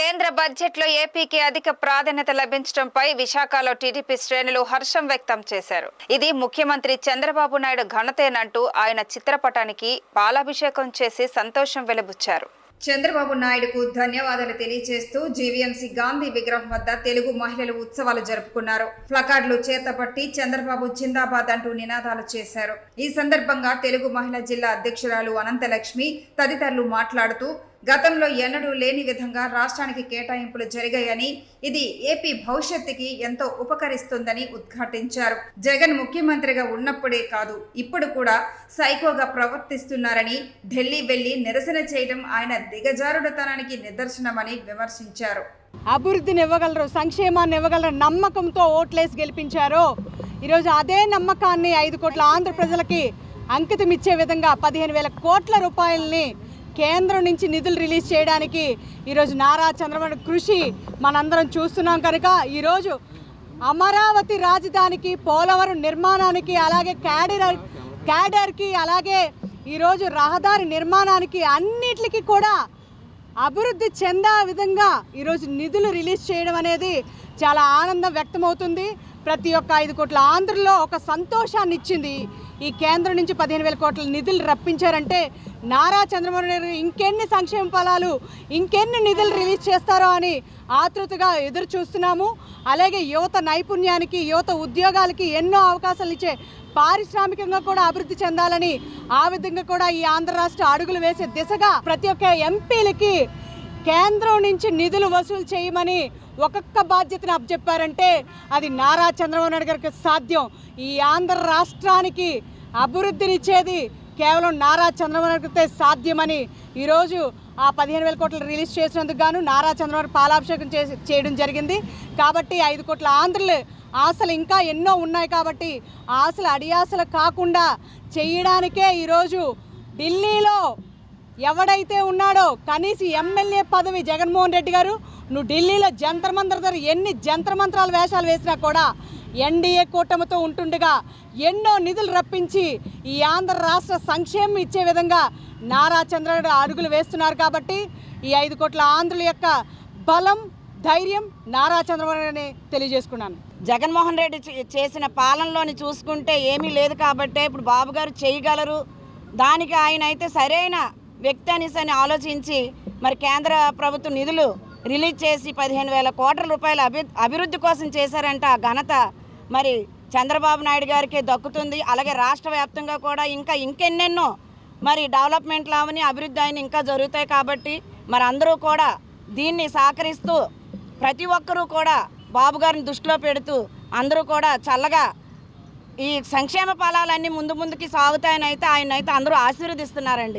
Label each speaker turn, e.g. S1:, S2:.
S1: కేంద్ర బడ్జెట్లో ఏపీకి అధిక ప్రాధాన్యత లభించడంపై విశాఖలో టీడీపీ శ్రేణులు హర్షం వ్యక్తం చేశారు. ఇది ముఖ్యమంత్రి చంద్రబాబు నాయుడు ఘనతేనంటూ ఆయన చిత్రపటానికి పాలాభిషేకం చేసి సంతోషం వెలిబుచ్చారు. చంద్రబాబు నాయుడుకు ధన్యవాదాలు తెలియజేస్తూ జీవీఎంసీ గాంధీ విగ్రహం వద్ద తెలుగు మహిళలు ఉత్సవాలు జరుపుకున్నారు. ప్లకార్డులు చేతపట్టి చంద్రబాబు జిందాబాద్ అంటూ నినాదాలు చేశారు. ఈ సందర్భంగా తెలుగు మహిళా జిల్లా అధ్యక్షురాలు అనంతలక్ష్మి తదితరులు మాట్లాడుతూ గతంలో ఎన్నడూ లేని విధంగా రాష్ట్రానికి కేటాయింపులు జరిగాయని, ఇది ఏపీ భవిష్యత్తుకి ఎంతో ఉపకరిస్తుందని ఉద్ఘాటించారు. జగన్ ముఖ్యమంత్రిగా ఉన్నప్పుడే కాదు, ఇప్పుడు కూడా సైకోగా ప్రవర్తిస్తున్నారని, ఢిల్లీ వెళ్లి నిరసన చేయడం ఆయన దిగజారుడుతనానికి నిదర్శనమని విమర్శించారు.
S2: అభివృద్ధిని ఇవ్వగలరు, సంక్షేమాన్ని ఇవ్వగలరు నమ్మకంతో ఓట్లేసి గెలిపించారు. ఈరోజు అదే నమ్మకాన్ని 5 కోట్ల ఆంధ్ర ప్రజలకి అంకితం ఇచ్చే విధంగా 15,000 కోట్ల రూపాయలని కేంద్రం నుంచి నిధులు రిలీజ్ చేయడానికి ఈరోజు నారా చంద్రబాబు కృషి మనందరం చూస్తున్నాం. కనుక ఈరోజు అమరావతి రాజధానికి, పోలవరం నిర్మాణానికి, అలాగే క్యాడర్కి, అలాగే ఈరోజు రహదారి నిర్మాణానికి అన్నిటికీ కూడా అభివృద్ధి చెందే విధంగా ఈరోజు నిధులు రిలీజ్ చేయడం అనేది చాలా ఆనందం వ్యక్తమవుతుంది. ప్రతి ఒక్క 5 కోట్ల ఆంధ్రలో ఒక సంతోషాన్ని ఇచ్చింది. ఈ కేంద్రం నుంచి 15,000 కోట్ల నిధులు రప్పించారంటే నారా చంద్రబాబు నాయుడు ఇంకెన్ని సంక్షేమ ఫలాలు, ఇంకెన్ని నిధులు రిలీజ్ చేస్తారో అని ఆతృతగా ఎదురు చూస్తున్నాము. అలాగే యువత నైపుణ్యానికి, యువత ఉద్యోగాలకి ఎన్నో అవకాశాలు ఇచ్చే పారిశ్రామికంగా కూడా అభివృద్ధి చెందాలని, ఆ విధంగా కూడా ఈ ఆంధ్ర రాష్ట్ర అడుగులు వేసే దిశగా ప్రతి ఒక్క ఎంపీలకి కేంద్రం నుంచి నిధులు వసూలు చేయమని ఒక్కొక్క బాధ్యతను అప్పచెప్పారంటే అది నారా చంద్రబాబు నాయుడు గారికి సాధ్యం. ఈ ఆంధ్ర రాష్ట్రానికి అభివృద్ధినిచ్చేది కేవలం నారా చంద్రబాబు నాయుడుకే సాధ్యమని ఈరోజు ఆ 15,000 కోట్లు రిలీజ్ చేసినందుకు గాను నారా చంద్రబాబు పాలాభిషేకం చేయడం జరిగింది. కాబట్టి 5 కోట్ల ఆంధ్రులు ఆశలు ఇంకా ఎన్నో ఉన్నాయి. కాబట్టి ఆశలు అడియాసలు కాకుండా చేయడానికే ఈరోజు ఢిల్లీలో ఎవడైతే ఉన్నాడో కనీసం ఎమ్మెల్యే పదవి జగన్మోహన్ రెడ్డి గారు, నువ్వు ఢిల్లీలో జంతర్ మంతర్ దగ్గర ఎన్ని జంతర్ మంత్రాలు వేషాలు వేసినా కూడా ఎన్డీఏ కూటమితో ఉంటుండగా ఎన్నో నిధులు రప్పించి ఈ ఆంధ్ర రాష్ట్ర సంక్షేమం ఇచ్చే విధంగా నారా చంద్రబాబు అడుగులు వేస్తున్నారు. కాబట్టి ఈ 5 కోట్ల ఆంధ్రుల యొక్క బలం, ధైర్యం నారా చంద్రబాబు తెలియజేసుకున్నాను.
S3: జగన్మోహన్ రెడ్డి చేసిన పాలనలోని చూసుకుంటే ఏమీ లేదు. కాబట్టి ఇప్పుడు బాబు గారు చేయగలరు, దానికి ఆయన అయితే సరైన వ్యక్తి అనేసి ఆలోచించి మరి కేంద్ర ప్రభుత్వం నిధులు రిలీజ్ చేసి 15,000 కోట్ల రూపాయల అభివృద్ధి కోసం చేశారంట. ఆ ఘనత మరి చంద్రబాబు నాయుడు గారికే దక్కుతుంది. అలాగే రాష్ట్ర వ్యాప్తంగా కూడా ఇంకెన్నెన్నో మరి డెవలప్మెంట్లు అవని, అభివృద్ధి అయిన ఇంకా జరుగుతాయి. కాబట్టి మరి అందరూ కూడా దీన్ని సహకరిస్తూ ప్రతి ఒక్కరూ కూడా బాబు గారిని దృష్టిలో పెడుతూ అందరూ కూడా చల్లగా ఈ సంక్షేమ ఫలాలన్నీ ముందుకి సాగుతాయని అయితే ఆయన అయితే అందరూ ఆశీర్వదిస్తున్నారండి.